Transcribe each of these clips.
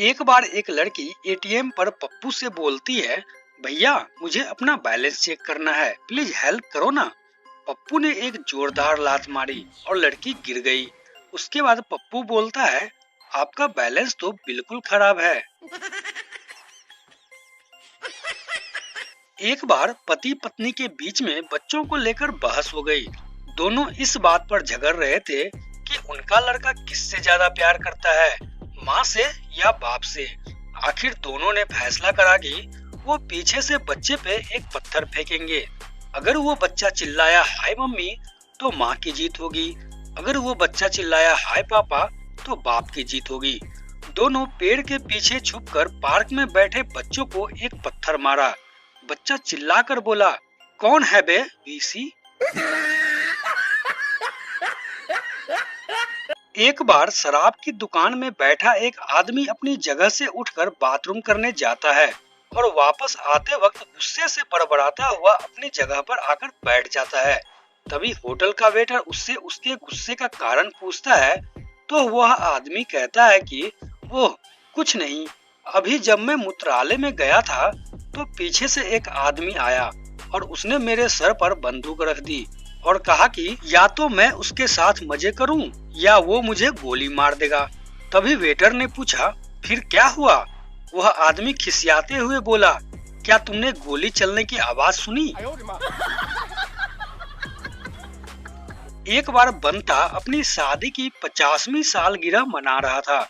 एक बार एक लड़की एटीएम पर पप्पू से बोलती है, भैया मुझे अपना बैलेंस चेक करना है, प्लीज हेल्प करो ना। पप्पू ने एक जोरदार लात मारी और लड़की गिर गई। उसके बाद पप्पू बोलता है, आपका बैलेंस तो बिल्कुल खराब है। एक बार पति पत्नी के बीच में बच्चों को लेकर बहस हो गई। दोनों इस बात पर झगड़ रहे थे कि उनका लड़का किससे ज्यादा प्यार करता है, माँ से या बाप से। आखिर दोनों ने फैसला करा कि वो पीछे से बच्चे पे एक पत्थर फेंकेंगे। अगर वो बच्चा चिल्लाया हाय मम्मी तो माँ की जीत होगी, अगर वो बच्चा चिल्लाया हाय पापा तो बाप की जीत होगी। दोनों पेड़ के पीछे छुपकर पार्क में बैठे बच्चों को एक पत्थर मारा। बच्चा चिल्लाकर बोला, कौन है बे वीसी? एक बार शराब की दुकान में बैठा एक आदमी अपनी जगह से उठकर बाथरूम करने जाता है और वापस आते वक्त गुस्से से बड़बड़ाता हुआ अपनी जगह पर आकर बैठ जाता है। तभी होटल का वेटर उससे उसके गुस्से का कारण पूछता है तो वह आदमी कहता है कि ओह कुछ नहीं, अभी जब मैं मूत्रालय में गया था तो पीछे से एक आदमी आया और उसने मेरे सर पर बंदूक रख दी और कहा कि या तो मैं उसके साथ मजे करूं या वो मुझे गोली मार देगा। तभी वेटर ने पूछा, फिर क्या हुआ? वह आदमी खिसियाते हुए बोला, क्या तुमने गोली चलने की आवाज सुनी? एक बार बंता अपनी शादी की 50वीं सालगिरह मना रहा था।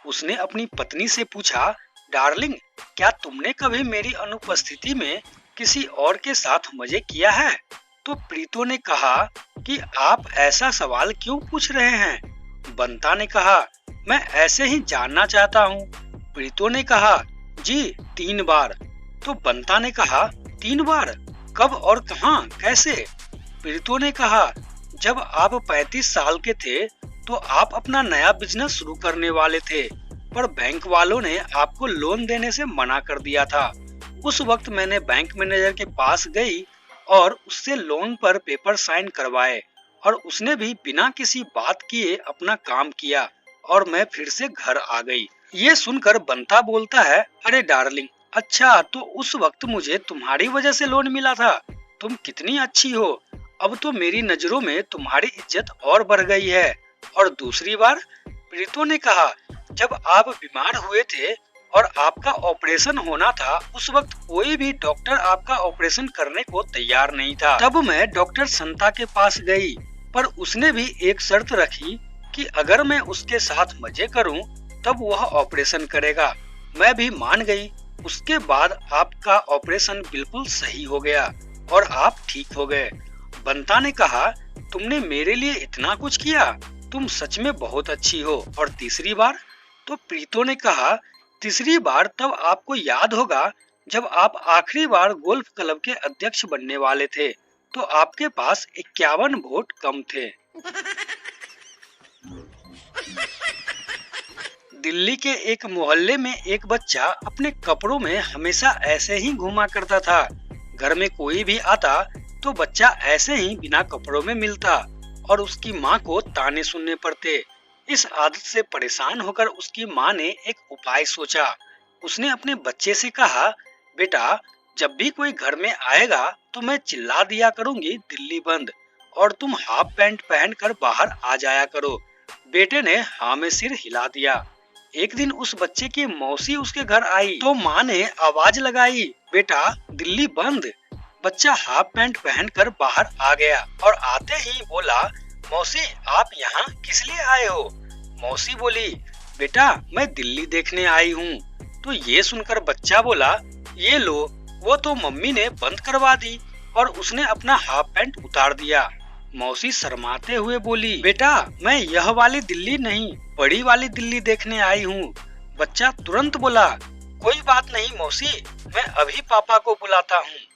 उसने अपनी पत्नी से पूछा, डार्लिंग क्या तुमने कभी मेरी अनुपस्थिति में किसी और के साथ मजे किया है? तो प्रीतो ने कहा कि आप ऐसा सवाल क्यों पूछ रहे हैं? बंता ने कहा, मैं ऐसे ही जानना चाहता हूँ। प्रीतो ने कहा, जी 3 बार। तो बंता ने कहा, 3 बार? कब और कहाँ, कैसे? प्रीतो ने कहा, जब आप 35 साल के थे तो आप अपना नया बिजनेस शुरू करने वाले थे, पर बैंक वालों ने आपको लोन देने से मना कर दिया था। उस वक्त मैंने बैंक मैनेजर के पास गई और उससे लोन पर पेपर साइन करवाए और उसने भी बिना किसी बात किए अपना काम किया और मैं फिर से घर आ गई। ये सुनकर बंता बोलता है, अरे डार्लिंग, अच्छा तो उस वक्त मुझे तुम्हारी वजह से लोन मिला था। तुम कितनी अच्छी हो, अब तो मेरी नजरों में तुम्हारी इज्जत और बढ़ गई है। और दूसरी बार? प्रीतो ने कहा, जब आप बीमार हुए थे और आपका ऑपरेशन होना था, उस वक्त कोई भी डॉक्टर आपका ऑपरेशन करने को तैयार नहीं था। तब मैं डॉक्टर संता के पास गई, पर उसने भी एक शर्त रखी कि अगर मैं उसके साथ मजे करूं, तब वह ऑपरेशन करेगा। मैं भी मान गई। उसके बाद आपका ऑपरेशन बिल्कुल सही हो गया और आप ठीक हो गए। बंता ने कहा, तुमने मेरे लिए इतना कुछ किया, तुम सच में बहुत अच्छी हो। और तीसरी बार? तो प्रीतो ने कहा, तीसरी बार तब आपको याद होगा जब आप आखिरी बार गोल्फ क्लब के अध्यक्ष बनने वाले थे तो आपके पास 51 वोट कम थे। दिल्ली के एक मोहल्ले में एक बच्चा अपने कपड़ों में हमेशा ऐसे ही घूमा करता था। घर में कोई भी आता तो बच्चा ऐसे ही बिना कपड़ों में मिलता और उसकी माँ को ताने सुनने पड़ते। इस आदत से परेशान होकर उसकी माँ ने एक उपाय सोचा। उसने अपने बच्चे से कहा, बेटा जब भी कोई घर में आएगा तो मैं चिल्ला दिया करूंगी दिल्ली बंद, और तुम हाफ पैंट पहनकर बाहर आ जाया करो। बेटे ने हाँ में सिर हिला दिया। एक दिन उस बच्चे की मौसी उसके घर आई तो माँ ने आवाज लगाई, बेटा दिल्ली बंद। बच्चा हाफ पैंट पहनकर बाहर आ गया और आते ही बोला, मौसी आप यहाँ किस लिए आए हो? मौसी बोली, बेटा मैं दिल्ली देखने आई हूँ। तो ये सुनकर बच्चा बोला, ये लो, वो तो मम्मी ने बंद करवा दी और उसने अपना हाफ पैंट उतार दिया। मौसी शर्माते हुए बोली, बेटा मैं यह वाली दिल्ली नहीं, बड़ी वाली दिल्ली देखने आई हूँ। बच्चा तुरंत बोला, कोई बात नहीं मौसी, मैं अभी पापा को बुलाता हूँ।